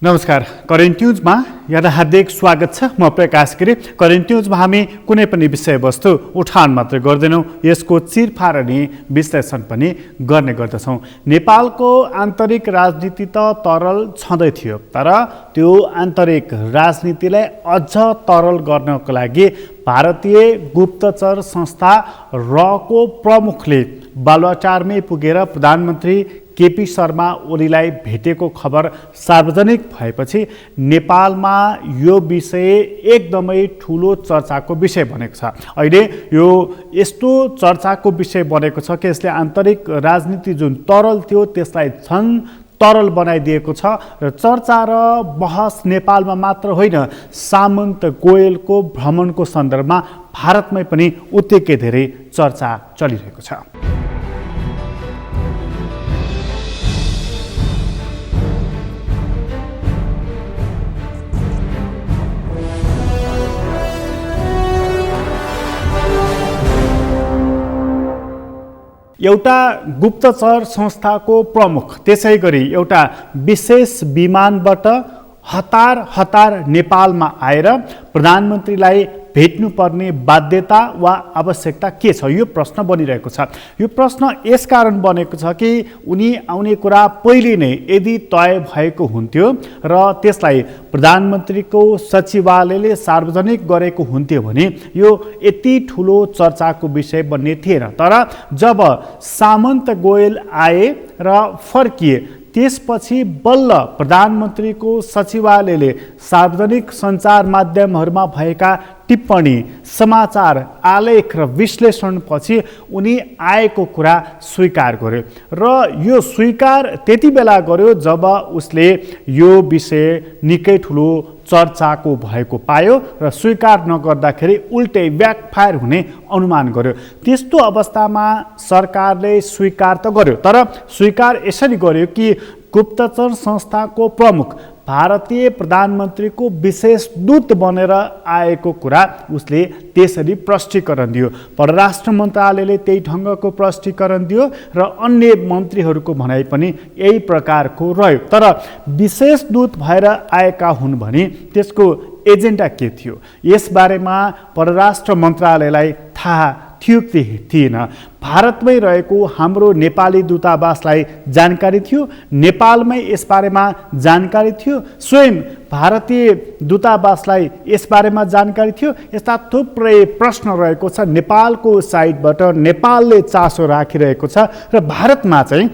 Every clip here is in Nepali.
नमस्कार, करेन्ट न्युजमा यहाँलाई हार्दिक स्वागत छ। म प्रकाश गिरी। करेन्ट न्युजमा हामी कुनै पनि विषयवस्तु उठान मात्र गर्दैनौँ, यसको चिरफार अनि विश्लेषण पनि गर्ने गर्दछौँ। नेपालको आन्तरिक राजनीति त तरल छँदै थियो, तर त्यो आन्तरिक राजनीतिलाई अझ तरल गर्नको लागि भारतीय गुप्तचर संस्था रको प्रमुखले बालुवाटारमै पुगेर प्रधानमन्त्री केपी शर्मा ओलीलाई भेटेको खबर सार्वजनिक भएपछि नेपालमा यो विषय एकदमै ठुलो चर्चाको विषय बनेको छ। अहिले यो यस्तो चर्चाको विषय बनेको छ कि यसले आन्तरिक राजनीति जुन तरल थियो त्यसलाई झन् तरल बनाइदिएको छ र चर्चा र बहस नेपालमा मात्र होइन, सामन्त गोयलको भ्रमणको सन्दर्भमा भारतमै पनि उत्तिकै धेरै चर्चा चलिरहेको छ। एउटा गुप्तचर संस्थाको प्रमुख, त्यसै गरी एउटा विशेष विमानबाट हतार नेपालमा आएर प्रधानमन्त्रीलाई भेट्नुपर्ने बाध्यता वा आवश्यकता के छ, यो प्रश्न बनिरहेको छ। यो प्रश्न यसकारण बनेको छ कि उनी आउने कुरा पहिले नै यदि तय भएको हुन्थ्यो र त्यसलाई प्रधानमन्त्रीको सचिवालयले सार्वजनिक गरेको हुन्थ्यो भने यो यति ठुलो चर्चाको विषय बन्ने थिएन। तर जब सामन्त गोयल आए र फर्किए त्यसपछि बल्ल प्रधानमन्त्रीको सचिवालयले सार्वजनिक सञ्चार माध्यमहरूमा भएका टिप्पणी, समाचार, आलेख र विश्लेषणपछि उनी आएको कुरा स्वीकार गर्यो र यो स्वीकार त्यति बेला गर्यो जब उसले यो विषय निकै ठुलो चर्चाको भएको पायो र स्वीकार नगर्दाखेरि उल्टै ब्याकफायर हुने अनुमान गर्यो। त्यस्तो अवस्थामा सरकारले स्वीकार त गर्यो, तर स्वीकार यसरी गर्यो कि गुप्तचर संस्थाको प्रमुख भारतीय प्रधानमन्त्रीको विशेष दूत बनेर आएको कुरा उसले त्यसरी प्रष्टीकरण दियो। परराष्ट्र मन्त्रालयले त्यही ढङ्गको प्रष्टीकरण दियो र अन्य मन्त्रीहरूको भनाइ पनि यही प्रकारको रह्यो। तर विशेष दूत भएर आएका हुन् भने त्यसको एजेन्डा के थियो, यसबारेमा परराष्ट्र मन्त्रालयलाई थाहा थियो कि थिएन। भारतमै रहेको हाम्रो नेपाली दूतावासलाई जानकारी थियो, नेपालमै यसबारेमा जानकारी थियो, स्वयं भारतीय दूतावासलाई यसबारेमा जानकारी थियो। यस्ता थुप्रै प्रश्न रहेको छ। नेपालको साइडबाट नेपालले चासो राखिरहेको छ र भारतमा चाहिँ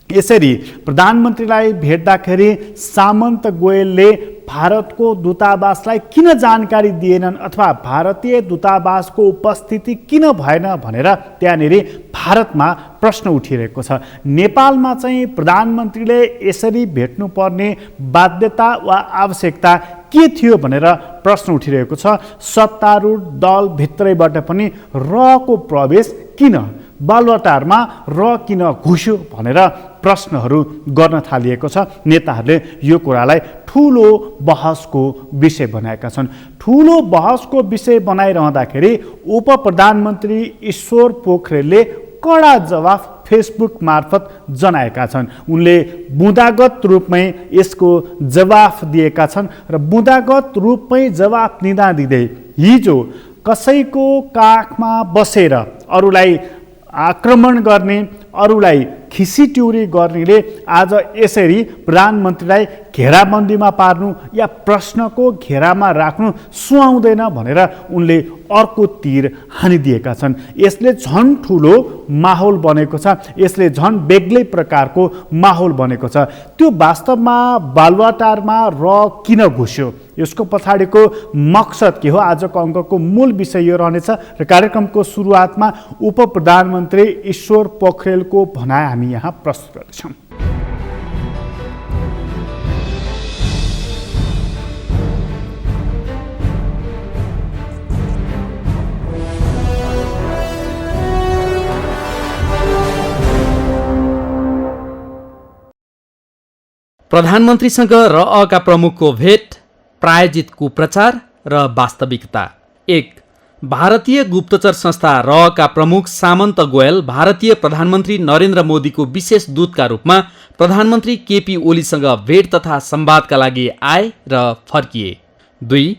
यसरी प्रधानमन्त्रीलाई भेट्दाखेरि सामन्त गोयलले भारतको दूतावासलाई किन जानकारी दिएनन् अथवा भारतीय दूतावासको उपस्थिति किन भएन भनेर त्यहाँनिर भारतमा प्रश्न उठिरहेको छ। नेपालमा चाहिँ प्रधानमन्त्रीले यसरी भेट्नुपर्ने बाध्यता वा आवश्यकता के थियो भनेर प्रश्न उठिरहेको छ। सत्तारूढ दलभित्रैबाट पनि रको प्रवेश किन, बालुवाटारमा र किन घुस्यो भनेर प्रश्नहरू गर्न थालिएको छ। नेताहरूले यो कुरालाई ठुलो बहसको विषय बनाएका छन्। ठुलो बहसको विषय बनाइरहँदाखेरि उप प्रधानमन्त्री ईश्वर पोखरेलले कडा जवाफ फेसबुक मार्फत जनाएका छन्। उनले बुँदागत रूपमै यसको जवाफ दिएका छन् र बुँदागत रूपमै जवाफ दिँदै हिजो कसैको काखमा बसेर अरूलाई आक्रमण गर्ने, अरूलाई खिसीट्युरी गर्नेले आज यसरी प्रधानमन्त्रीलाई घेराबन्दीमा पार्नु या प्रश्नको घेरामा राख्नु सुहाउँदैन भनेर उनले अर्को तीर हानिदिएका छन्। यसले झन् ठुलो माहौल बनेको छ, यसले झन् बेग्लै प्रकारको माहौल बनेको छ। त्यो वास्तवमा बालुवाटारमा र किन घुस्यो, यसको पछाडिको मकसद के हो, आजको अङ्कको मूल विषय यो रहनेछ र कार्यक्रमको सुरुवातमा उप प्रधानमन्त्री ईश्वर पोखरेलको भनाइ हामी यहाँ प्रस्तुत गर्दैछौँ। प्रधानमन्त्रीसँग रअका प्रमुखको भेट, प्रायोजित कुप्रचार र वास्तविकता। 1. भारतीय गुप्तचर संस्था रअका प्रमुख सामन्त गोयल भारतीय प्रधानमन्त्री नरेन्द्र मोदीको विशेष दूतका रूपमा प्रधानमन्त्री केपी ओलीसँग भेट तथा संवादका लागि आए र फर्किए। 2.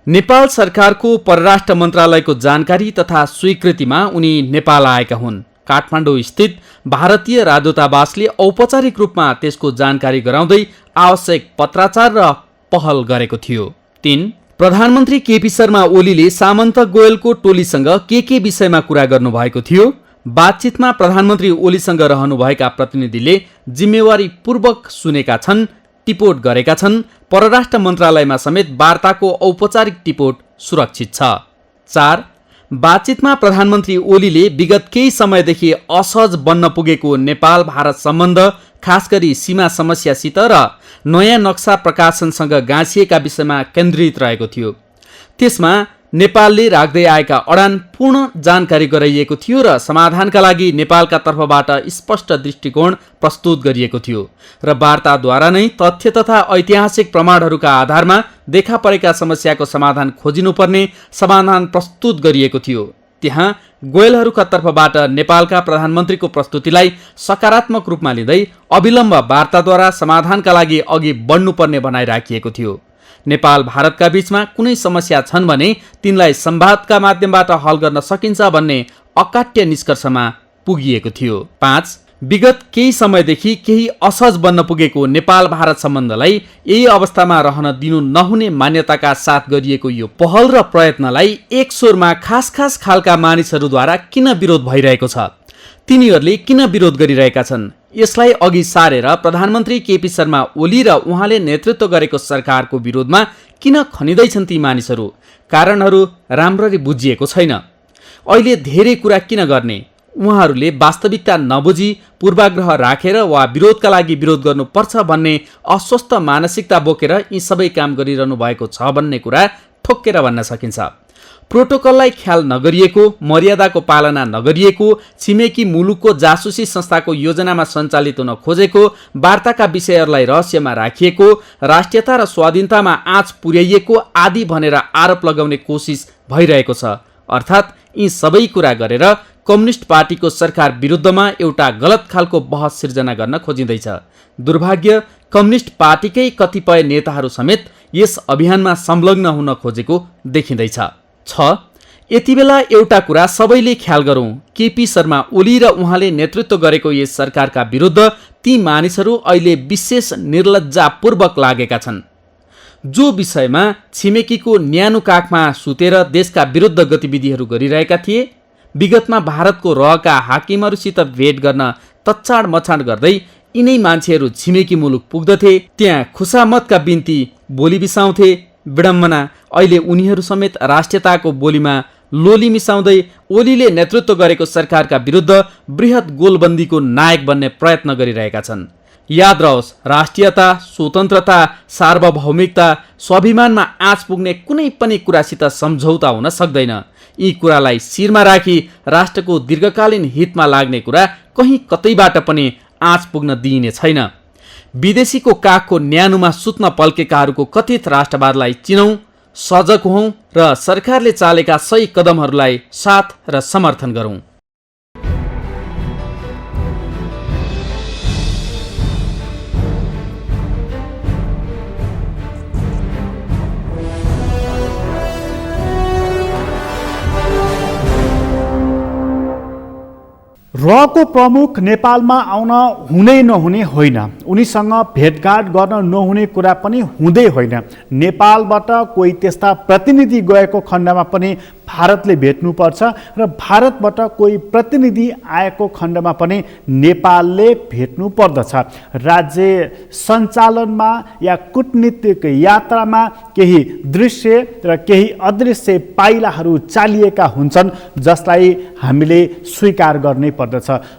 नेपाल सरकारको परराष्ट्र मन्त्रालयको जानकारी तथा स्वीकृतिमा उनी नेपाल आएका हुन्। काठमाडौँ स्थित भारतीय राजदूतावासले औपचारिक रूपमा त्यसको जानकारी गराउँदै आवश्यक पत्राचार र पहल गरेको थियो। 3. प्रधानमन्त्री केपी शर्मा ओलीले सामन्त गोयलको टोलीसँग के विषयमा कुरा गर्नुभएको थियो? बातचितमा प्रधानमन्त्री ओलीसँग रहनुभएका प्रतिनिधिले जिम्मेवारीपूर्वक सुनेका छन्, टिपोट गरेका छन्। परराष्ट्र मन्त्रालयमा समेत वार्ताको औपचारिक टिपोट सुरक्षित छ। 4. बातचितमा प्रधानमन्त्री ओलीले विगत केही समयदेखि असहज बन्न पुगेको नेपाल भारत सम्बन्ध, खास गरी सीमा समस्यासित र नयाँ नक्सा प्रकाशनसँग गाँसिएका विषयमा केन्द्रित रहेको थियो। त्यसमा नेपालले राख्दै आएका अडान पूर्ण जानकारी गराइएको थियो र समाधानका लागि नेपालका तर्फबाट स्पष्ट दृष्टिकोण प्रस्तुत गरिएको थियो र वार्ताद्वारा नै तथ्य तथा ऐतिहासिक प्रमाणहरूका आधारमा देखा परेका समस्याको समाधान खोजिनुपर्ने समाधान प्रस्तुत गरिएको थियो। त्यहाँ गोयलहरूका तर्फबाट नेपालका प्रधानमन्त्रीको प्रस्तुतिलाई सकारात्मक रूपमा लिँदै अविलम्ब वार्ताद्वारा समाधानका लागि अघि बढ्नुपर्ने भनाइ राखिएको थियो। नेपाल भारतका बीचमा कुनै समस्या छन् भने तिनलाई संवादका माध्यमबाट हल गर्न सकिन्छ भन्ने अकाट्य निष्कर्षमा पुगिएको थियो। 5. विगत केही समयदेखि केही असहज बन्न पुगेको नेपाल भारत सम्बन्धलाई यही अवस्थामा रहन दिनु नहुने मान्यताका साथ गरिएको यो पहल र प्रयत्नलाई एक स्वरमा खास खास खालका मानिसहरूद्वारा किन विरोध भइरहेको छ? तिनीहरूले किन विरोध गरिरहेका छन्? यसलाई अघि सारेर प्रधानमन्त्री केपी शर्मा ओली र उहाँले नेतृत्व गरेको सरकारको विरोधमा किन खनिँदैछन् ती मानिसहरू? कारणहरू राम्ररी बुझिएको छैन। अहिले धेरै कुरा किन गर्ने? उहाँहरूले वास्तविकता नबुझी पूर्वाग्रह राखेर वा विरोधका लागि विरोध गर्नुपर्छ भन्ने अस्वस्थ मानसिकता बोकेर यी सबै काम गरिरहनु भएको छ भन्ने कुरा ठोक्केर भन्न सकिन्छ। प्रोटोकललाई ख्याल नगरिएको, मर्यादाको पालना नगरिएको, छिमेकी मुलुकको जासुसी संस्थाको योजनामा सञ्चालित हुन खोजेको, वार्ताका विषयहरूलाई रहस्यमा राखिएको, राष्ट्रियता र स्वाधीनतामा आँच पुर्याइएको आदि भनेर आरोप लगाउने कोसिस भइरहेको छ। अर्थात् यी सबै कुरा गरेर कम्युनिस्ट पार्टीको सरकार विरुद्धमा एउटा गलत खालको बहस सिर्जना गर्न खोजिँदैछ। दुर्भाग्य, कम्युनिस्ट पार्टीकै कतिपय नेताहरू समेत यस अभियानमा संलग्न हुन खोजेको देखिँदैछ। 6. यति बेला एउटा कुरा सबैले ख्याल गरौँ, केपी शर्मा ओली र उहाँले नेतृत्व गरेको यस सरकारका विरुद्ध ती मानिसहरू अहिले विशेष निर्लज्जापूर्वक लागेका छन्। जो विषयमा छिमेकीको न्यानो काखमा सुतेर देशका विरुद्ध गतिविधिहरू गरिरहेका थिए, विगतमा भारतको रहका हाकिमहरूसित भेट गर्न तच्चाड मछाड गर्दै यिनै मान्छेहरू छिमेकी मुलुक पुग्दथे, त्यहाँ खुसामतका बिन्ती बोली बिसाउँथे। विडम्बना, अहिले उनीहरू समेत राष्ट्रियताको बोलीमा लोली मिसाउँदै ओलीले नेतृत्व गरेको सरकारका विरुद्ध बृहत गोलबन्दीको नायक बन्ने प्रयत्न गरिरहेका छन्। याद रहोस्, राष्ट्रियता, स्वतन्त्रता, सार्वभौमिकता, स्वाभिमानमा आँच पुग्ने कुनै पनि कुरासित सम्झौता हुन सक्दैन। यी कुरालाई शिरमा राखी राष्ट्रको दीर्घकालीन हितमा लाग्ने कुरा कहीँ कतैबाट पनि आँच पुग्न दिइने छैन। विदेशीको काखको न्यानुमा सुत्न पल्केकाहरूको कथित राष्ट्रवादलाई चिनौँ, सजग हौँ र सरकारले चालेका सही कदमहरूलाई साथ र समर्थन गरौँ। रको प्रमुख नेपालमा आउन हुनै नहुने होइन, उनीसँग भेटघाट गर्न नहुने कुरा पनि हुँदै होइन। नेपालबाट कोही त्यस्ता प्रतिनिधि गएको खण्डमा पनि भारतले भेट्नुपर्छ र भारतबाट कोही प्रतिनिधि आएको खण्डमा पनि नेपालले भेट्नु पर्दछ। राज्य सञ्चालनमा या कूटनीतिक यात्रामा केही दृश्य र केही अदृश्य पाइलाहरू चालिएका हुन्छन्, जसलाई हामीले स्वीकार गर्नै पर्दछ।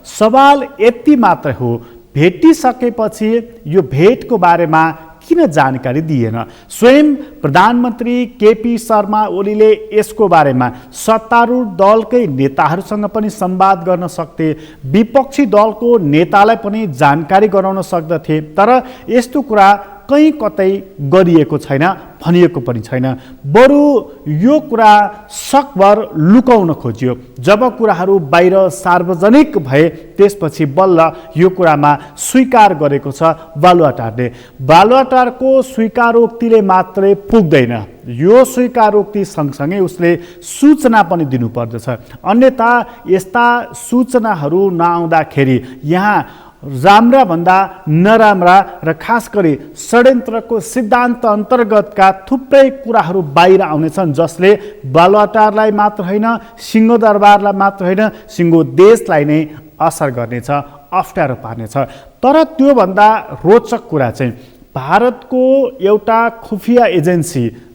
सवाल यति मात्र हो, भेटिसकेपछि यो भेटको बारेमा किन जानकारी दिएन? स्वयं प्रधानमन्त्री केपी शर्मा ओलीले यसको बारेमा सत्तारूढ दलकै नेताहरूसँग पनि संवाद गर्न सक्थे, विपक्षी दलको नेतालाई पनि जानकारी गराउन सक्दथे, तर यस्तो कुरा कहीँ कतै गरिएको छैन। भनिएको पनि छैन। बरु यो कुरा सकभर लुकाउन खोजियो। जब कुराहरू बाहिर सार्वजनिक भए त्यसपछि बल्ल यो कुरामा स्वीकार गरेको छ बालुवाटारले। बालुवाटारको स्वीकारोक्तिले मात्रै पुग्दैन, यो स्वीकारोक्ति सँगसँगै उसले सूचना पनि दिनुपर्दछ। अन्यथा यस्ता सूचनाहरू नआउँदाखेरि यहाँ राम्रा भन्दा नराम्रा र खास गरी षड्यन्त्रको सिद्धान्त अन्तर्गतका थुप्रै कुराहरू बाहिर आउनेछन्, जसले बालुवाटारलाई मात्र होइन, सिंहदरबारलाई मात्र होइन, सिङ्गो देशलाई नै असर गर्नेछ, अप्ठ्यारो पार्नेछ। तर त्योभन्दा रोचक कुरा चाहिँ भारतको एउटा खुफिया एजेन्सी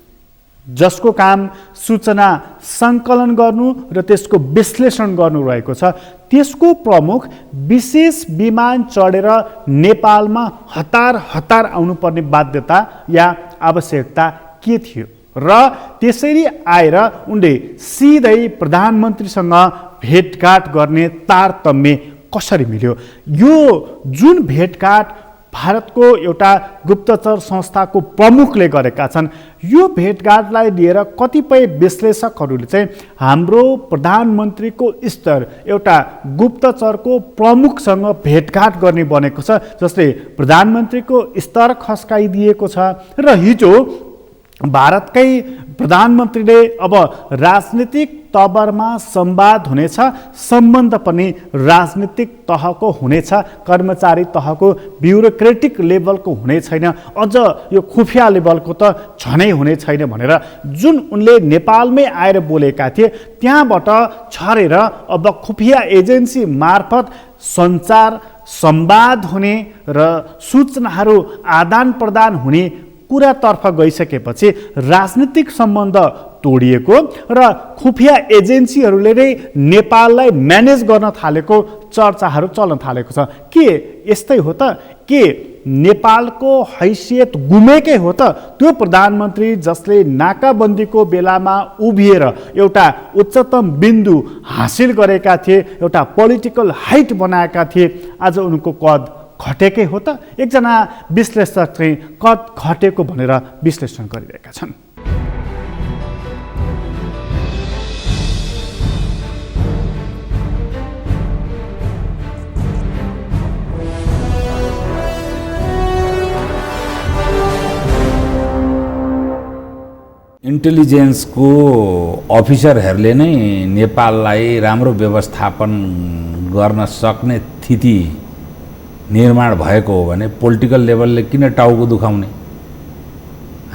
जसको काम सूचना सङ्कलन गर्नु र त्यसको विश्लेषण गर्नु रहेको छ, त्यसको प्रमुख विशेष विमान चढेर नेपालमा हतार हतार आउनुपर्ने बाध्यता या आवश्यकता के थियो र त्यसरी आएर उनले सिधै प्रधानमन्त्रीसँग भेटघाट गर्ने तारतम्य कसरी मिल्यो? यो जुन भेटघाट भारतको एउटा गुप्तचर संस्थाको प्रमुखले गरेका छन्, यो भेटघाटलाई लिएर कतिपय विश्लेषकहरूले चाहिँ हाम्रो प्रधानमन्त्रीको स्तर एउटा गुप्तचरको प्रमुखसँग भेटघाट गर्ने बनेको छ, जसले प्रधानमन्त्रीको स्तर खस्काइदिएको छ। र हिजो भारतकै प्रधानमन्त्रीले अब राजनीतिक तवरमा संवाद हुनेछ, सम्बन्ध पनि राजनीतिक तहको हुनेछ, कर्मचारी तहको ब्युरोक्रेटिक लेभलको हुने छैन, अझ यो खुफिया लेभलको त झनै हुने छैन भनेर जुन उनले नेपालमै आएर बोलेका थिए, त्यहाँबाट छरेर अब खुफिया एजेन्सी मार्फत सञ्चार संवाद हुने र सूचनाहरू आदान प्रदान हुने कुरातर्फ गइसकेपछि राजनीतिक सम्बन्ध तोडिएको र खुफिया एजेन्सीहरूले नै नेपाललाई म्यानेज गर्न थालेको चर्चाहरू चल्न थालेको छ। के यस्तै हो त? के नेपालको हैसियत गुमेकै हो त? त्यो प्रधानमन्त्री जसले नाकाबन्दीको बेलामा उभिएर एउटा उच्चतम बिन्दु हासिल गरेका थिए, एउटा पोलिटिकल हाइट बनाएका थिए, आज उनको कद घटेकै हो त? एकजना विश्लेषक चाहिँ कद घटेको भनेर विश्लेषण गरिरहेका छन्। इन्टेलिजेन्सको अफिसरहरूले नै नेपाललाई राम्रो व्यवस्थापन गर्न सक्ने स्थिति निर्माण भएको हो भने पोलिटिकल लेभलले किन टाउको दुखाउने?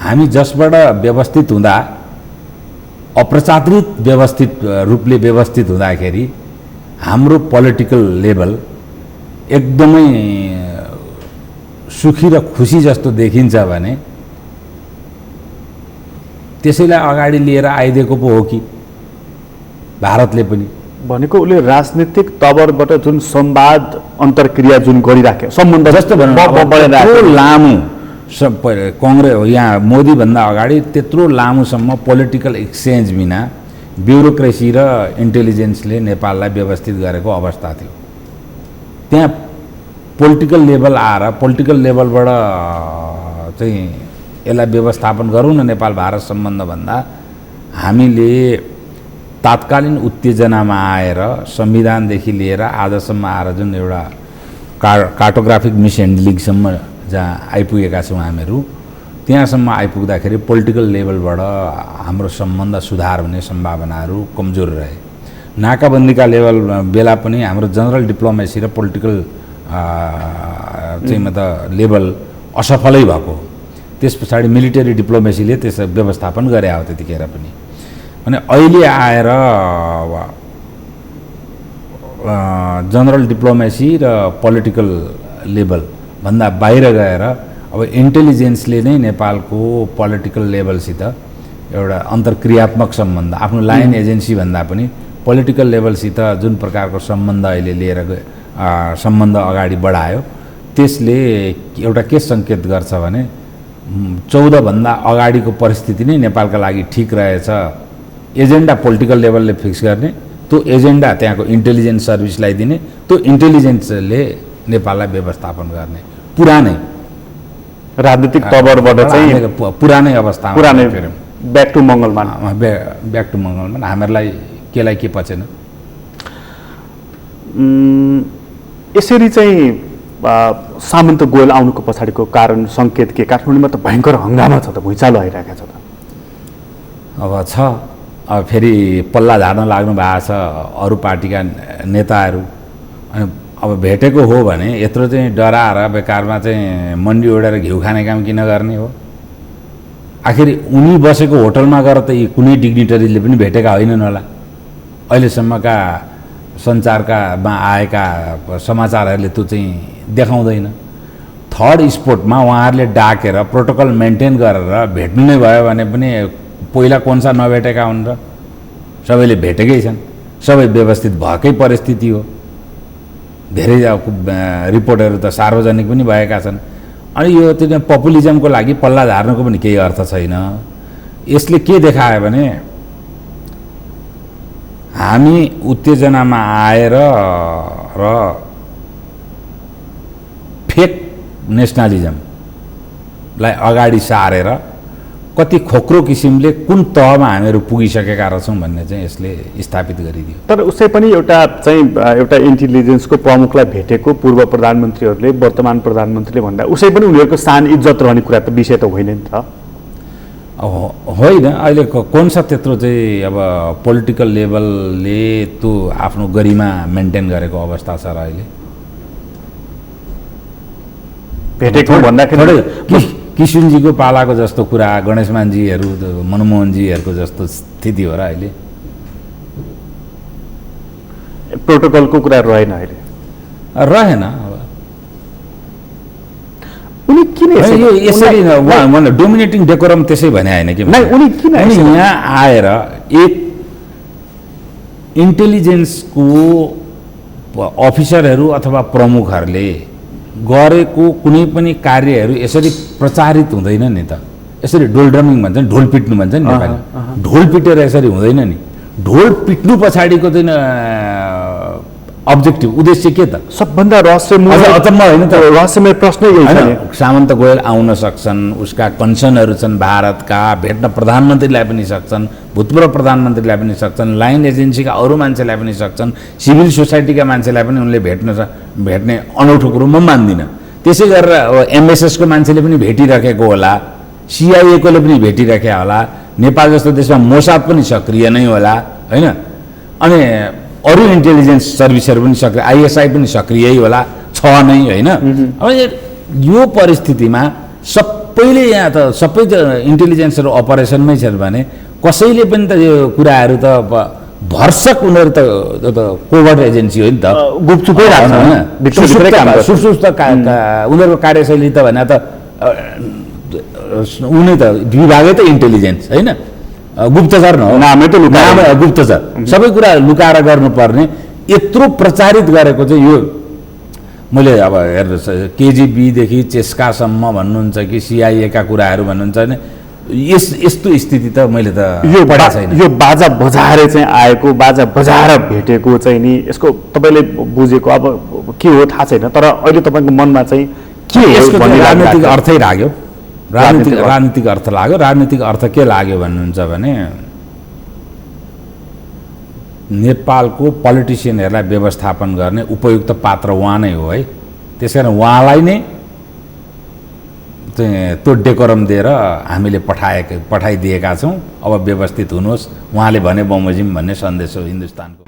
हामी जसबाट व्यवस्थित हुँदा, अप्रचारित व्यवस्थित रूपले व्यवस्थित हुँदाखेरि हाम्रो पोलिटिकल लेभल एकदमै सुखी र खुसी जस्तो देखिन्छ भने त्यसैलाई अगाडि लिएर आइदिएको पो हो कि भारतले पनि? भनेको उसले राजनीतिक तवरबाट जुन संवाद अन्तर्क्रिया जुन गरिराख्यो, सम्बन्ध जस्तो लामो कङ्ग्रेस यहाँ मोदीभन्दा अगाडि त्यत्रो लामोसम्म पोलिटिकल एक्सचेन्ज बिना ब्युरोक्रेसी र इन्टेलिजेन्सले नेपाललाई व्यवस्थित गरेको अवस्था थियो। त्यहाँ पोलिटिकल लेभल आएर पोलिटिकल लेभलबाट चाहिँ यसलाई व्यवस्थापन गरौँ न नेपाल भारत सम्बन्ध भन्दा हामीले तात्कालीन उत्तेजनामा आएर संविधानदेखि लिएर आजसम्म आएर जुन एउटा कार्टोग्राफिक मिसह्यान्डलिङसम्म जहाँ आइपुगेका छौँ हामीहरू, त्यहाँसम्म आइपुग्दाखेरि पोलिटिकल लेभलबाट हाम्रो सम्बन्ध सुधार हुने सम्भावनाहरू कमजोर रहे। नाकाबन्दीका लेभल बेला पनि हाम्रो जनरल डिप्लोमेसी र पोलिटिकल चाहिँ मतलब लेभल असफलै भएको। त्यस पछाडि मिलिटरी डिप्लोमेसीले त्यस व्यवस्थापन गरे हो त्यतिखेर पनि। अनि अहिले आएर जनरल डिप्लोमेसी र पोलिटिकल लेभल भन्दा बाहिर गएर अब इन्टेलिजेन्सले नै नेपालको पोलिटिकल लेभलसित एउटा अन्तर्क्रियात्मक सम्बन्ध, आफ्नो लाइन एजेन्सी भन्दा पनि पोलिटिकल लेभलसित जुन प्रकारको सम्बन्ध अहिले लिएर सम्बन्ध अगाडि बढायो, त्यसले एउटा के सङ्केत गर्छ भने 14 भन्दा अगाडिको परिस्थिति नै नेपालका लागि ठिक रहेछ। एजेन्डा पोलिटिकल लेभलले फिक्स गर्ने, त्यो एजेन्डा त्यहाँको इन्टेलिजेन्स सर्भिसलाई दिने, त्यो इन्टेलिजेन्सले नेपाललाई व्यवस्थापन गर्ने। पुरानै राजनीतिक तवरबाट चाहिँ पुरानै अवस्थामा पुरानै फेरि ब्याक टु मङ्गलमान ब्याक टु मङ्गलमान हामीहरूलाई केलाई के पचेन। यसरी चाहिँ सामन्त गोयल आउनुको पछाडिको कारण सङ्केत के? काठमाडौँमा त भयङ्कर हङ्गामा छ त, भुइँचालो आइरहेको छ त। अब छ, अब फेरि पल्ला झार्न लाग्नु भएको छ अरू पार्टीका नेताहरू। अनि अब भेटेको हो भने यत्रो चाहिँ डराएर बेकारमा चाहिँ मन्डी ओढेर घिउ खाने काम किन गर्ने हो? आखिर उनी बसेको होटलमा गएर त यी कुनै डिग्निटरीले पनि भेटेका होइनन् होला। अहिलेसम्मका सञ्चारकामा आएका समाचारहरूले त्यो चाहिँ देखाउँदैन। थर्ड स्पोर्टमा उहाँहरूले डाकेर प्रोटोकल मेन्टेन गरेर भेट्नु नै भयो भने पनि पहिला कोनसा नभेटेका हुन् र? सबैले भेटेकै छन्, सबै व्यवस्थित भएकै परिस्थिति हो। धेरै रिपोर्टहरू त सार्वजनिक पनि भएका छन्। अनि यो त्यो पपुलिजमको लागि पल्ला झार्नुको पनि केही अर्थ छैन। यसले के देखायो भने हामी उत्तेजनामा आएर र फेक नेसनलिजमलाई अगाडि सारेर कति खोक्रो किसिमले कुन तहमा हामीहरू पुगिसकेका रहेछौँ भन्ने चाहिँ यसले स्थापित गरिदियो। तर उसै पनि एउटा इन्टेलिजेन्सको प्रमुखलाई भेटेको पूर्व प्रधानमन्त्रीहरूले वर्तमान प्रधानमन्त्रीले भन्दा उसै पनि उनीहरूको सान इज्जत रहने कुरा त विषय त होइन नि त। होइन, अहिले कुन सा त्यत्रो चाहिँ अब पोलिटिकल लेभलले त्यो आफ्नो गरिमा मेन्टेन गरेको अवस्था छ र अहिले भेटेको भन्दाखेरि किशुनजीको पालाको जस्तो कुरा, गणेशमानजीहरू, मनमोहनजीहरूको जस्तो स्थिति हो र अहिले। प्रोटोकलको कुरा रहेन अहिले, रहेन। उनी किन यसरी डोमिनेटिङ डेकोरम त्यसै भने होइन कि उनी किन यहाँ आएर एक इन्टेलिजेन्सको अफिसरहरू अथवा प्रमुखहरूले गरेको कुनै पनि कार्यहरू यसरी प्रचारित हुँदैन नि त। यसरी ढोल ड्रमिङ भन्छ नि, ढोल पिट्नु भन्छ नि नेपाली, ढोल पिटेर यसरी हुँदैन नि। ढोल पिट्नु पछाडिको चाहिँ अब्जेक्टिभ उद्देश्य के त? सबभन्दा रहस्यमय अचम्म होइन त, रहस्यमय प्रश्न यही छ। सामन्त गोयल आउन सक्छन्, उसका कन्सर्नहरू छन् भारतका, भेट्न प्रधानमन्त्रीलाई पनि सक्छन्, भूतपूर्व प्रधानमन्त्रीलाई पनि सक्छन्, लाइन एजेन्सीका अरू मान्छेलाई पनि सक्छन्, सिभिल सोसाइटीका मान्छेलाई पनि उनले भेट्ने अनौठो कुरो म मान्दिनँ। त्यसै गरेर अब एमएसएसको मान्छेले पनि भेटिराखेको होला, सिआइएकोले पनि भेटिराखेको होला, नेपाल जस्तो देशमा मोसाद पनि सक्रिय नै होला होइन, अनि अरू इन्टेलिजेन्स सर्भिसहरू पनि सक्रिय, आइएसआई पनि सक्रियै होला, छ नै होइन। अब यो परिस्थितिमा सबैले यहाँ त सबै इन्टेलिजेन्सहरू अपरेसनमै छन् भने कसैले पनि त यो कुराहरू त भर्सक उनीहरू त कोभर्ट एजेन्सी हो नि त, गुपचुपै राख्छ होइन, उनीहरूको कार्यशैली त भने त उनी त विभागै त इन्टेलिजेन्स होइन, गुप्तचर नामै त गुप्तचर, सबै कुरा लुकाएर गर्नुपर्ने। यत्रो प्रचारित गरेको चाहिँ यो मैले अब हेर्नुहोस्, केजिबीदेखि चेस्कासम्म भन्नुहुन्छ कि सिआइएका कुराहरू भन्नुहुन्छ भने यस्तो स्थिति त मैले त यो बाजा बजाएर चाहिँ आएको, बाजा बजाएर भेटेको चाहिँ नि यसको तपाईँले बुझेको अब के हो थाहा छैन, तर अहिले तपाईँको मनमा चाहिँ के यसको राजनीतिक अर्थै लाग्यो, राजनीतिक अर्थ लाग्यो। राजनीतिक अर्थ के लाग्यो भन्नुहुन्छ भने नेपालको पोलिटिसियनहरूलाई व्यवस्थापन गर्ने उपयुक्त पात्र उहाँ नै हो है, त्यसकारण उहाँलाई नै त्यो डेकोरम दिएर हामीले पठाइदिएका छौँ। अब व्यवस्थित हुनुहोस्, उहाँले भने बमोजिम भन्ने सन्देश हो हिन्दुस्तानको।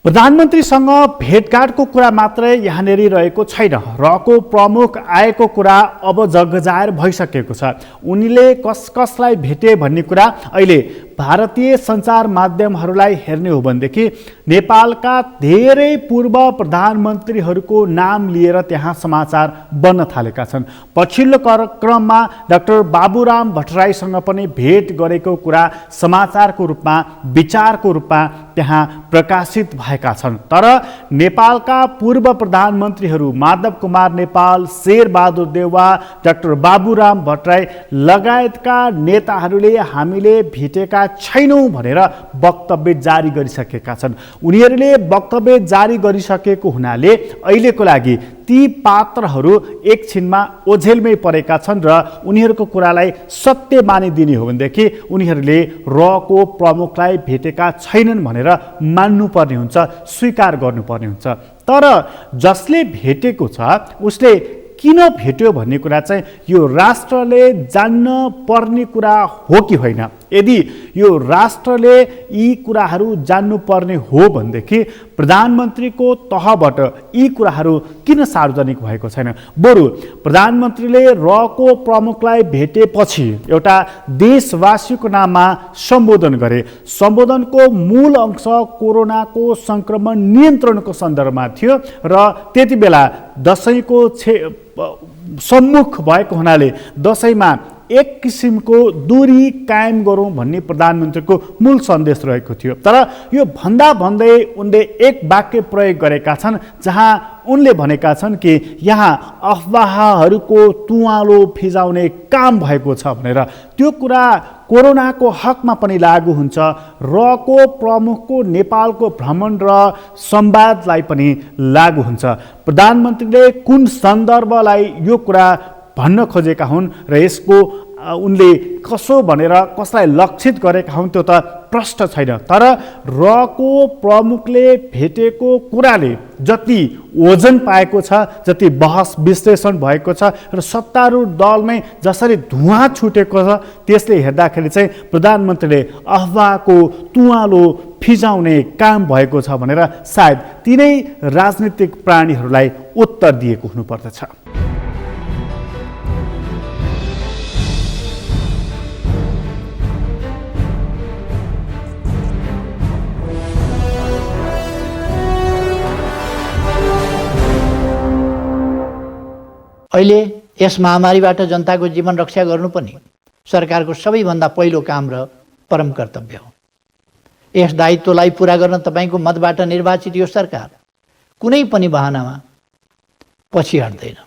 प्रधानमन्त्रीसँग भेटघाटको कुरा मात्रै यहाँनिर रहेको छैन, रको प्रमुख आएको कुरा अब जगजाहेर भइसकेको छ। उनीले कस कसलाई भेटे भन्ने कुरा अहिले भारतीय सञ्चार माध्यमहरूलाई हेर्ने हो भनेदेखि नेपालका धेरै पूर्व प्रधानमन्त्रीहरूको नाम लिएर त्यहाँ समाचार बन्न थालेका छन्। पछिल्लो क्रममा डाक्टर बाबुराम भट्टराईसँग पनि भेट गरेको कुरा समाचारको रूपमा, विचारको रूपमा त्यहाँ प्रकाशित भएका छन्। तर नेपालका पूर्व प्रधानमन्त्रीहरू माधव कुमार नेपाल, शेरबहादुर देउवा, डाक्टर बाबुराम भट्टराई लगायतका नेताहरूले हामीले भेटेका छैनौँ भनेर वक्तव्य जारी गरिसकेका छन्। उनीहरूले वक्तव्य जारी गरिसकेको हुनाले अहिलेको लागि ती पात्रहरू एकछिनमा ओझेलमै परेका छन् र उनीहरूको कुरालाई सत्य मानिदिने हो भनेदेखि उनीहरूले रको प्रमुखलाई भेटेका छैनन् भनेर मान्नुपर्ने हुन्छ, स्वीकार गर्नुपर्ने हुन्छ। तर जसले भेटेको छ उसले किन भेट्यो भन्ने कुरा चाहिँ यो राष्ट्रले जान्न पर्ने कुरा हो कि होइन? यदि यो राष्ट्रले यी कुराहरू जान्नुपर्ने हो भनेदेखि प्रधानमन्त्रीको तहबाट यी कुराहरू किन सार्वजनिक भएको छैन? बरु प्रधानमन्त्रीले रको प्रमुखलाई भेटेपछि एउटा देशवासीको नाममा सम्बोधन गरे। सम्बोधनको मूल अंश कोरोनाको सङ्क्रमण नियन्त्रणको सन्दर्भमा थियो र त्यति बेला दसैँको सम्मुख भएको हुनाले दसैँमा एक किसिमको दूरी कायम गरौँ भन्ने प्रधानमन्त्रीको मूल सन्देश रहेको थियो। तर यो भन्दा भन्दै उनले एक वाक्य प्रयोग गरेका छन् जहाँ उनले भनेका छन् कि यहाँ अफवाहहरूको तुवालो फिजाउने काम भएको छ भनेर। त्यो कुरा कोरोनाको हकमा पनि लागू हुन्छ, रको प्रमुखको नेपालको भ्रमण र संवादलाई पनि लागू हुन्छ। प्रधानमन्त्रीले कुन सन्दर्भलाई यो कुरा भन्न खोजेका हुन् र यसको उनले कसो भनेर कसलाई लक्षित गरेका हुन् त्यो त प्रश्न छैन। तर रको प्रमुखले भेटेको कुराले जति ओजन पाएको छ, जति बहस विश्लेषण भएको छ र सत्तारूढ दलमै जसरी धुवाँ छुटेको छ त्यसले हेर्दाखेरि चाहिँ प्रधानमन्त्रीले अफवाहको तुवालो फिजाउने काम भएको छ भनेर सायद तिनै राजनीतिक प्राणीहरूलाई उत्तर दिएको हुनुपर्दछ। अहिले यस महामारीबाट जनताको जीवन रक्षा गर्नु पनि सरकारको सबैभन्दा पहिलो काम र परम कर्तव्य हो। यस दायित्वलाई पुरा गर्न तपाईको मतबाट निर्वाचित यो सरकार कुनै पनि बहानामा पछि हट्दैन।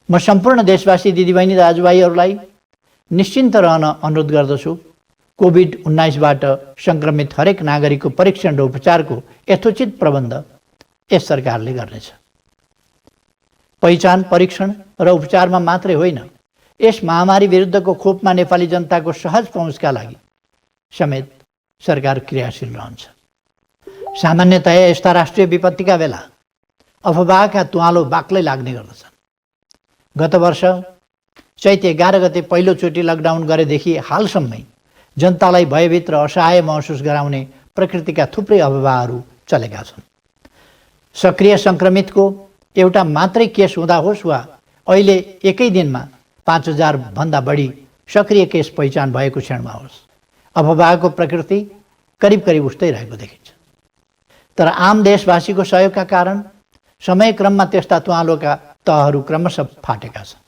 म सम्पूर्ण देशवासी दिदीबहिनी दाजुभाइहरूलाई निश्चिन्त रहन अनुरोध गर्दछु। कोभिड-19बाट सङ्क्रमित हरेक नागरिकको परीक्षण र उपचारको यथोचित प्रबन्ध यस सरकारले गर्नेछ। पहिचान, परीक्षण र उपचारमा मात्रै होइन, यस महामारी विरुद्धको खोपमा नेपाली जनताको सहज पहुँचका लागि समेत सरकार क्रियाशील रहन्छ। सामान्यतया यस्ता राष्ट्रिय विपत्तिका बेला अफवाहका तुवालो बाक्लै लाग्ने गर्दछन्। गत वर्ष चैत 11 गते पहिलोचोटि लकडाउन गरेदेखि हालसम्मै जनतालाई भयभीत र असहाय महसुस गराउने प्रकृतिका थुप्रै अफवाहहरू चलेका छन्। सक्रिय सङ्क्रमितको एउटा मात्रै केस हुँदा होस् वा अहिले एकै दिनमा 5000 भन्दा बढी सक्रिय केस पहिचान भएको क्षणमा होस्, अफवाहको प्रकृति करिब करिब उस्तै रहेको देखिन्छ। तर आम देशवासीको सहयोगका कारण समयक्रममा त्यस्ता तुवालोका तहहरू क्रमशः फाटेका छन्।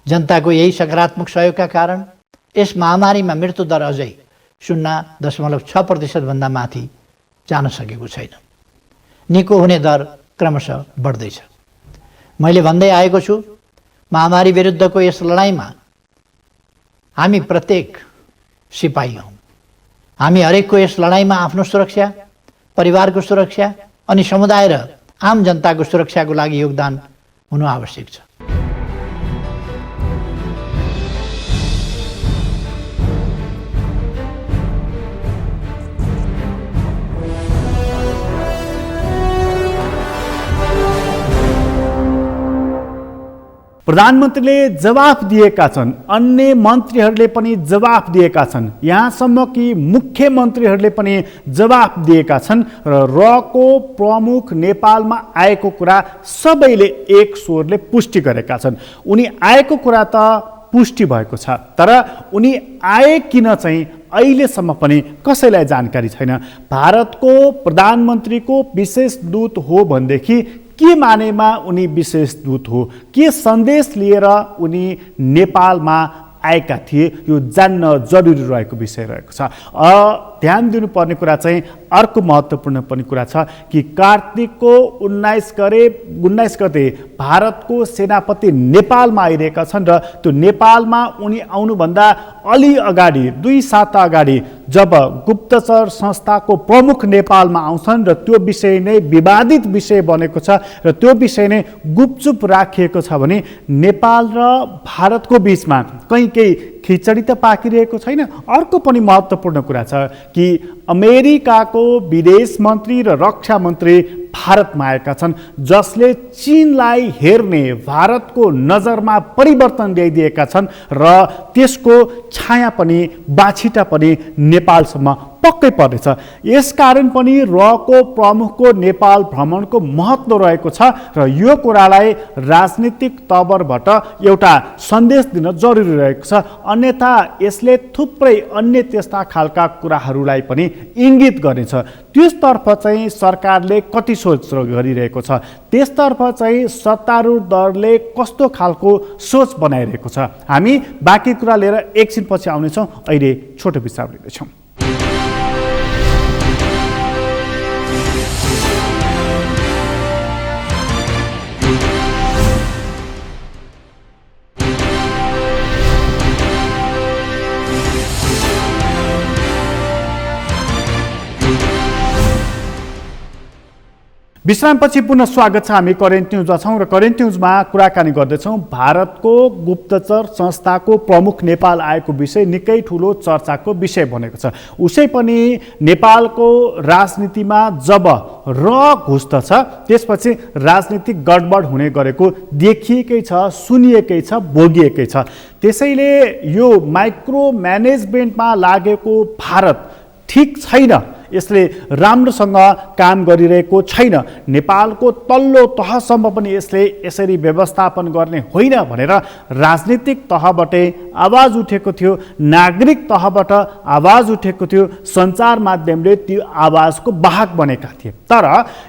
जनताको यही सकारात्मक सहयोगका कारण यस महामारीमा मृत्युदर अझै 0.6% भन्दा माथि जान सकेको छैन। निको हुने दर क्रमशः बढ्दैछ। मैले भन्दै आएको छु, महामारी विरुद्धको यस लडाइँमा हामी प्रत्येक सिपाही हौँ। हामी हरेकको यस लडाइँमा आफ्नो सुरक्षा, परिवारको सुरक्षा अनि समुदाय र आम जनताको सुरक्षाको लागि योगदान हुनु आवश्यक छ। प्रधानमन्त्रीले जवाफ दिएका छन्, अन्य मन्त्रीहरूले पनि जवाफ दिएका छन्, यहाँसम्म कि मुख्यमन्त्रीहरूले पनि जवाफ दिएका छन् र रको प्रमुख नेपालमा आएको कुरा सबैले एक स्वरले पुष्टि गरेका छन्। उनी आएको कुरा त पुष्टि भएको छ, तर उनी आए किन चाहिँ अहिलेसम्म पनि कसैलाई जानकारी छैन। भारतको प्रधानमन्त्रीको विशेष दूत हो भनेदेखि के मानेमा उनी विशेष दूत हो, के सन्देश लिएर उनी नेपालमा आएका थिए, यो जान्न जरुरी रहेको विषय रहेको छ। ध्यान दिनुपर्ने कुरा चाहिँ अर्को महत्त्वपूर्ण पनि कुरा छ कि कार्तिकको 19 गते भारतको सेनापति नेपालमा आइरहेका छन् र त्यो नेपालमा उनी आउनुभन्दा अलि अगाडि 2 साता अगाडि जब गुप्तचर संस्थाको प्रमुख नेपालमा आउँछन् र त्यो विषय नै विवादित विषय बनेको छ र त्यो विषय नै गुपचुप राखिएको छ भने नेपाल र भारतको बिचमा केही खिचडी त पाकिरहेको छैन। अर्को पनि महत्त्वपूर्ण कुरा छ कि अमेरिकाको विदेश मन्त्री र रक्षा मन्त्री भारतमा आएका छन्, जसले चीनलाई हेर्ने भारतको नजरमा परिवर्तन ल्याइदिएका छन् र त्यसको छाया पनि बाछिटा पनि नेपालसम्म पक्कै पर्नेछ। यसकारण पनि रको प्रमुखको नेपाल भ्रमणको महत्त्व रहेको छ र यो कुरालाई राजनीतिक तवरबाट एउटा सन्देश दिन जरुरी रहेको छ। अन्यथा यसले थुप्रै अन्य त्यस्ता खालका कुराहरूलाई पनि इङ्गित गर्नेछ। त्यसतर्फ चाहिँ सरकारले कति सोच गरिरहेको छ, त्यसतर्फ चाहिँ सत्तारूढ दलले कस्तो खालको सोच बनाइरहेको छ। हामी बाँकी कुरा लिएर एकछिनपछि आउनेछौँ। अहिले छोटो विश्राम लिँदैछौँ। विश्रामपछि पुनः स्वागत छ। हामी करेन्ट न्युजमा छौँ र करेन्ट न्युजमा कुराकानी गर्दैछौँ। भारतको गुप्तचर संस्थाको प्रमुख नेपाल आएको विषय निकै ठुलो चर्चाको विषय बनेको छ। उसै पनि नेपालको राजनीतिमा जब घुस्दछ त्यसपछि राजनीतिक गडबड हुने गरेको देखिएकै छ, सुनिएकै छ, भोगिएकै छ। त्यसैले यो माइक्रो म्यानेजमेन्टमा लागेको भारत ठिक छैन, यसले राम्रोसँग काम गरिरहेको छैन, नेपालको तल्लो तहसम्म पनि यसले यसरी व्यवस्थापन गर्ने होइन भनेर राजनीतिक तहबाटै आवाज उठेको थियो, नागरिक तहबाट आवाज उठेको थियो, सञ्चार माध्यमले त्यो आवाजको वाहक बनेका थिए। तर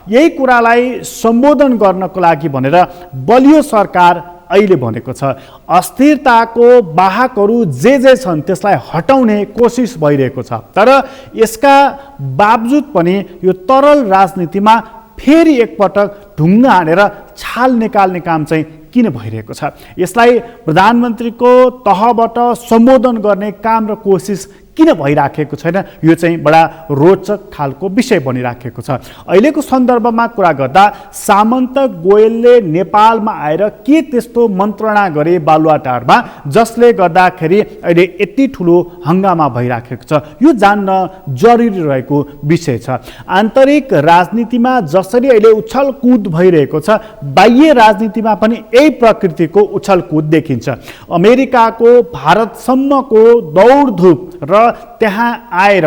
यही कुरालाई सम्बोधन गर्नको लागि भनेर बलियो सरकार अहिले भनेको छ अस्थिरताको वाहकहरू जे छन् त्यसलाई हटाउने कोसिस भइरहेको छ। तर यसका बावजुद पनि यो तरल राजनीतिमा फेरि एकपटक ढुङ्गा हानेर छाल निकाल्ने काम चाहिँ किन भइरहेको छ? यसलाई प्रधानमन्त्रीको तहबाट सम्बोधन गर्ने काम र कोसिस किन भइराखेको छैन? यो चाहिँ बडा रोचक खालको विषय बनिराखेको छ। अहिलेको सन्दर्भमा कुरा गर्दा सामन्त गोयलले नेपालमा आएर के त्यस्तो मन्त्रणा गरे बालुवाटारमा जसले गर्दाखेरि अहिले यति ठुलो हङ्गामा भइराखेको छ? यो जान्न जरुरी रहेको विषय छ। आन्तरिक राजनीतिमा जसरी अहिले उछलकुद भइरहेको छ, बाह्य राजनीतिमा पनि यही प्रकृतिको उछलकुद देखिन्छ। अमेरिकाको भारतसम्मको दौडधुप र त्यहाँ आएर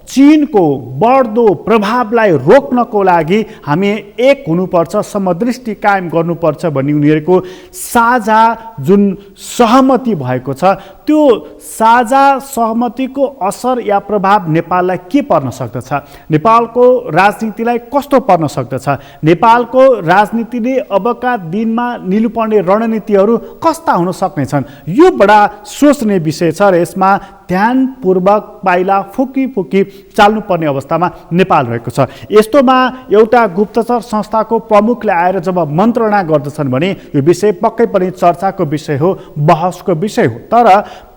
चीनको बढ्दो प्रभावलाई रोक्नको लागि हामी एक हुनुपर्छ, समदृष्टि कायम गर्नुपर्छ भन्ने उनीहरूको साझा जुन सहमति भएको छ, त्यो साझा सहमतिको असर या प्रभाव नेपाललाई के पर्न सक्दछ? नेपालको राजनीतिलाई कस्तो पर्न सक्दछ? नेपालको राजनीतिले अबका दिनमा लिनुपर्ने रणनीतिहरू कस्ता हुन सक्नेछन्? यो बडा सोच्ने विषय छ र यसमा ध्यानपूर्वक पाइला फुकी फुकी चाल्नुपर्ने अवस्थामा नेपाल रहेको छ। यस्तोमा एउटा गुप्तचर संस्थाको प्रमुखले आएर जब मन्त्रणा गर्दछन् भने यो विषय पक्कै पनि चर्चाको विषय हो, बहसको विषय हो। तर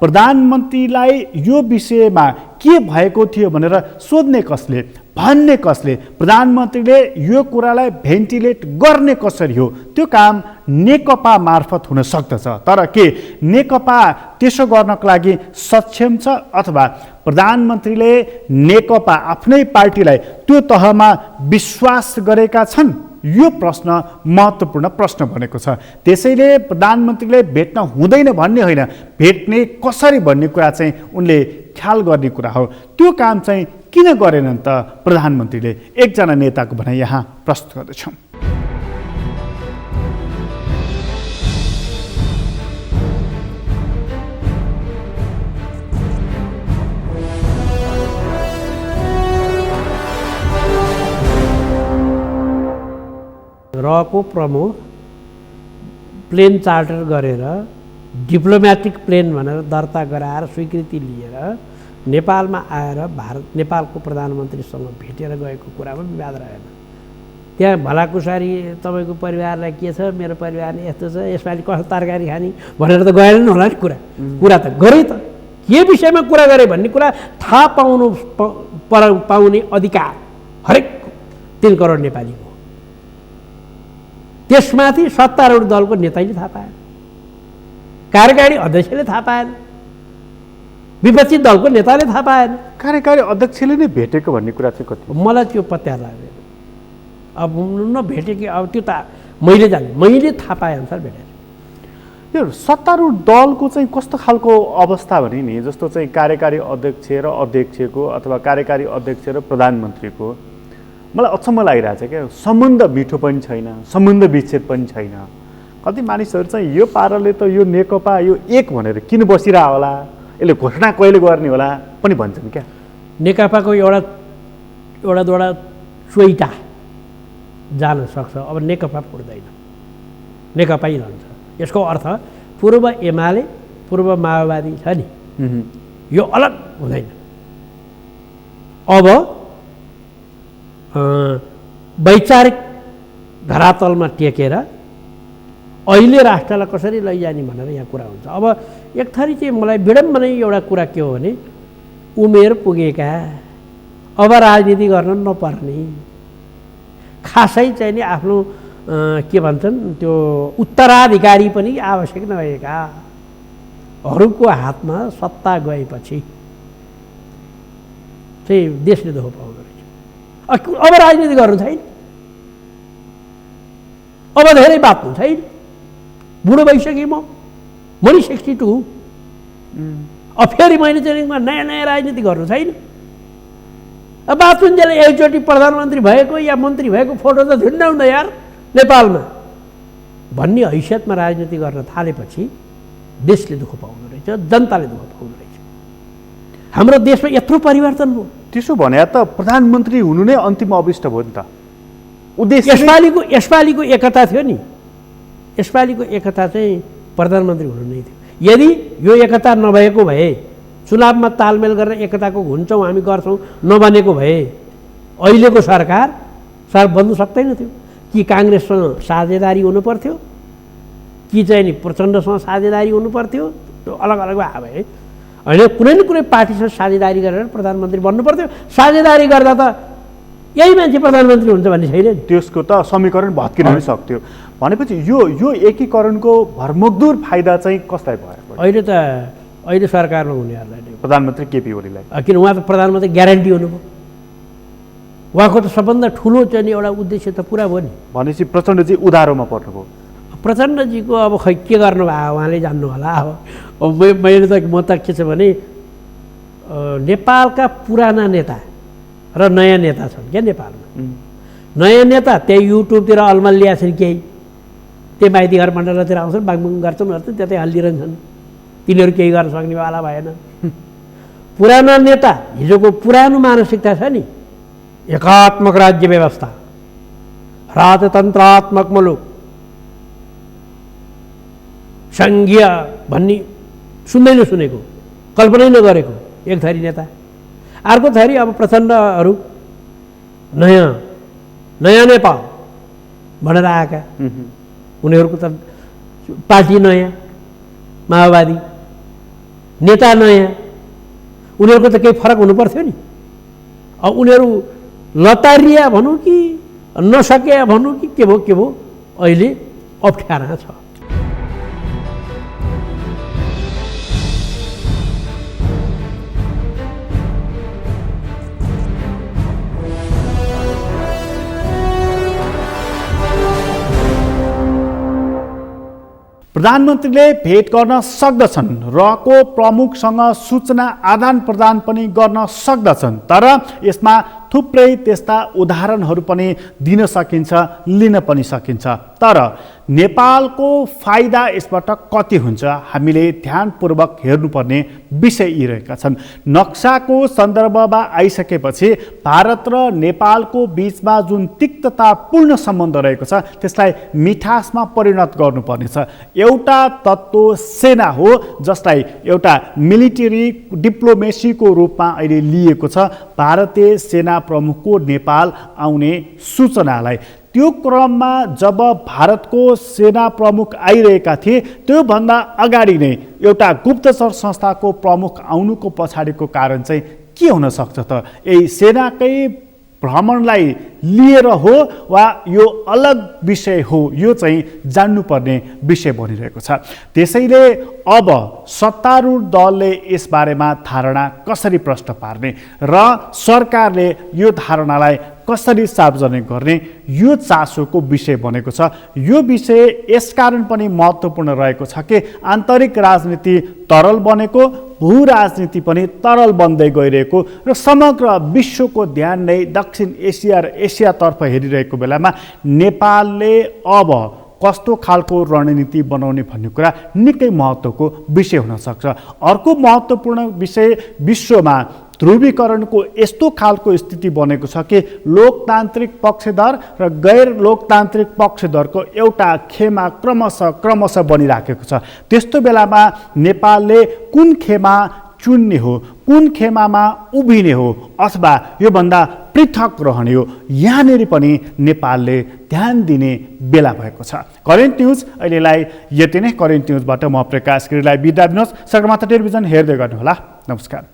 प्रधानमन्त्रीलाई यो विषयमा के भएको थियो भनेर सोध्ने कसले, भन्ने कसले, प्रधानमन्त्रीले यो कुरालाई भेन्टिलेट गर्ने कसरी हो? त्यो काम नेकपा मार्फत हुन सक्दछ। तर के नेकपा त्यसो गर्नको लागि सक्षम छ अथवा प्रधानमन्त्रीले नेकपा आफ्नै पार्टीलाई त्यो तहमा विश्वास गरेका छन्? यो प्रश्न महत्त्वपूर्ण प्रश्न बनेको छ। त्यसैले प्रधानमन्त्रीले भेट्न हुँदैन भन्ने होइन, भेट्ने कसरी भन्ने कुरा चाहिँ उनले ख्याल गर्ने कुरा हो। त्यो काम चाहिँ किन गरेनन् त प्रधानमन्त्रीले? एकजना नेताको भनाइ यहाँ प्रस्तुत गर्दछौँ। रको प्रमुख प्लेन चार्टर गरेर डिप्लोमेटिक प्लेन भनेर दर्ता गराएर स्वीकृति लिएर नेपालमा आएर नेपालको प्रधानमन्त्रीसँग भेटेर गएको कुरामा विवाद रहेन। त्यहाँ भलाकुसारी तपाईँको परिवारलाई के छ, मेरो परिवारले यस्तो छ, यसपालि कस्तो तरकारी खाने भनेर त गएन होला नि। कुरा त गरे त के विषयमा कुरा गरे भन्ने कुरा थाहा पाउने अधिकार हरेक 3 करोड नेपालीको। त्यसमाथि सत्तारूढ दलको नेताले थाहा पाएन, कार्यकारी अध्यक्षले थाहा पाएन, विपक्षी दलको नेताले थाहा पाएन। कार्यकारी अध्यक्षले नै भेटेको भन्ने कुरा चाहिँ कति? मलाई त्यो पत्ता लाग्दैन। अब नभेटे कि अब त्यो त मैले जाने, मैले थाहा पाएँ अनुसार भेटेँ। यो सत्तारूढ दलको चाहिँ कस्तो खालको अवस्था भने नि, जस्तो चाहिँ कार्यकारी अध्यक्ष र अध्यक्षको अथवा कार्यकारी अध्यक्ष र प्रधानमन्त्रीको मलाई अचम्म लागिरहेको छ क्या, सम्बन्ध मिठो पनि छैन, सम्बन्ध विच्छेद पनि छैन। कति मानिसहरू चाहिँ यो पाराले त यो नेकपा यो एक भनेर किन बसिरह होला, यसले घोषणा कहिले गर्ने होला पनि भन्छन् क्या। नेकपाको एउटा चोइटा जान सक्छ, अब नेकपा पुर्दैन, नेकपै रहन्छ। यसको अर्थ पूर्व एमाले पूर्व माओवादी छ नि, यो अलग हुँदैन। अब वैचारिक धरातलमा टेकेर अहिले राष्ट्रलाई कसरी लैजाने भनेर यहाँ कुरा हुन्छ। अब एक थरी चाहिँ मलाई विडम्बनै एउटा कुरा के हो भने, उमेर पुगेका अब राजनीति गर्न नपर्ने, खासै चाहिँ नि आफ्नो के भन्छन् त्यो उत्तराधिकारी पनि आवश्यक नभएकाहरूको हातमा सत्ता गएपछि चाहिँ देशले दुःख पाउँदो रहेछ। अब राजनीति गर्नु छैन, अब धेरै बाँच्नु छैन। बुढो भइसकेँ म नि 62। अब फेरि मैले चाहिँ नयाँ नयाँ राजनीति गर्नु छैन। अब बाँचुन्जेल एकचोटि प्रधानमन्त्री भएको या मन्त्री भएको फोटो त झुन्डाउँदा यार नेपालमा भन्ने हैसियतमा राजनीति गर्न थालेपछि देशले दुःख पाउँदो रहेछ, जनताले दुःख पाउँदो रहेछ। हाम्रो देशमा यत्रो परिवर्तन भयो। त्यसो भने त प्रधानमन्त्री हुनु नै अन्तिम अभिष्ट भयो नि त। उद्देश्य यसपालिको एकता थियो नि, यसपालिको एकता चाहिँ प्रधानमन्त्री हुनु नै थियो। यदि यो एकता नभएको भए, चुनावमा तालमेल गरेर एकताको हुन्छौँ हामी गर्छौँ नबनेको भए अहिलेको सरकार बन्नु सक्दैन थियो। कि काङ्ग्रेससँग साझेदारी हुनुपर्थ्यो, कि चाहिँ नि प्रचण्डसँग साझेदारी हुनुपर्थ्यो, त्यो अलग अलग भए है। होइन, कुनै न कुनै पार्टीसँग साझेदारी गरेर प्रधानमन्त्री बन्नु पर्थ्यो। साझेदारी गर्दा त यही मान्छे प्रधानमन्त्री हुन्छ भन्ने छैन नि। त्यसको त समीकरण भत्किन पनि सक्थ्यो। भनेपछि यो एकीकरणको भरमग्दुर फाइदा चाहिँ कसलाई भयो? अहिले सरकारमा हुनेहरूलाई प्रधानमन्त्री केपी ओलीलाई, किन उहाँ त प्रधानमन्त्री ग्यारेन्टी हुनुभयो। उहाँको त सबभन्दा ठुलो चाहिँ एउटा उद्देश्य त पुरा भयो नि। भनेपछि प्रचण्डजी उधारोमा पर्नुभयो। प्रचण्डजीको अब खै के गर्नुभयो उहाँले जान्नु होला। अब मैले त म त के छ भने नेपालका पुराना नेता र नयाँ नेता छन् क्या नेपालमा। नयाँ नेता त्यही युट्युबतिर अल्मलिया छन्, केही त्यही माइती घर मण्डलतिर आउँछन्, बाङबुङ गर्छन्, त्यतै हल्लिरहन्छन्। तिनीहरू केही गर्न सक्नेवाला भएन। पुराना नेता, हिजोको पुरानो मानसिकता छ नि, एकात्मक राज्य व्यवस्था, राजतन्त्रात्मक मुलुक, सङ्घीय भन्ने सुन्दै नसुनेको, कल्पनै नगरेको एक थरी नेता। अर्को थरी अब प्रचण्डहरू नयाँ नेपाल भनेर आएका, उनीहरूको त पार्टी नयाँ, माओवादी, नेता नयाँ, उनीहरूको त केही फरक हुनु पर्थ्यो नि। अब उनीहरू लतारिया भनौँ कि नसके भनौँ कि के भयो अहिले अप्ठ्यारा छ। प्रधानमन्त्रीले भेट गर्न सक्दछन्, रको प्रमुखसँग सूचना आदान प्रदान पनि गर्न सक्दछन्, तर यसमा थुप्रै त्यस्ता उदाहरणहरू पनि दिन सकिन्छ, लिन पनि सकिन्छ। तर नेपालको फाइदा यसबाट कति हुन्छ हामीले ध्यानपूर्वक हेर्नुपर्ने विषय यी रहेका छन्। नक्साको सन्दर्भमा आइसकेपछि भारत र नेपालको बीचमा जुन तिक्ततापूर्ण सम्बन्ध रहेको छ त्यसलाई मिठासमा परिणत गर्नुपर्नेछ। एउटा तत्त्व सेना हो जसलाई एउटा मिलिटरी डिप्लोमेसीको रूपमा अहिले लिएको छ भारतीय सेना प्रमुखको नेपाल आउने सूचनालाई। त्यो क्रममा जब भारतको सेना प्रमुख आइरहेका थिए त्योभन्दा अगाडि नै एउटा गुप्तचर संस्थाको प्रमुख आउनुको पछाडिको कारण चाहिँ के हुन सक्छ त? यही सेनाकै भ्रमणलाई लिएर हो वा यो अलग विषय हो, यो चाहिँ जान्नुपर्ने विषय बनिरहेको छ। त्यसैले अब सत्तारूढ दलले यसबारेमा धारणा कसरी प्रष्ट पार्ने र सरकारले यो धारणालाई कसरी सार्वजनिक गर्ने, यो चासोको विषय बनेको छ। यो विषय यसकारण पनि महत्त्वपूर्ण रहेको छ कि आन्तरिक राजनीति तरल बनेको, भू राजनीति पनि तरल बन्दै गइरहेको र समग्र विश्वको ध्यान नै दक्षिण एसिया र एसियातर्फ हेरिरहेको बेलामा नेपालले अब कस्तो खालको रणनीति बनाउने भन्ने कुरा निकै महत्त्वको विषय हुन सक्छ। अर्को महत्त्वपूर्ण विषय विश्वमा ध्रुवीकरणको यस्तो खालको स्थिति बनेको छ कि लोकतान्त्रिक पक्षधर र गैर लोकतान्त्रिक पक्षधरको एउटा खेमा क्रमशः बनिराखेको छ। त्यस्तो बेलामा नेपालले कुन खेमा चुन्ने हो, कुन खेमामा उभिने हो अथवा योभन्दा पृथक रहने हो, यहाँनिर पनि नेपालले ध्यान दिने बेला भएको छ। करेन्ट न्युज अहिलेलाई यति नै। करेन्ट न्युजबाट म प्रकाश गिरीलाई बिदा दिनुहोस्। सगरमाथा टेलिभिजन हेर्दै गर्नुहोला। नमस्कार।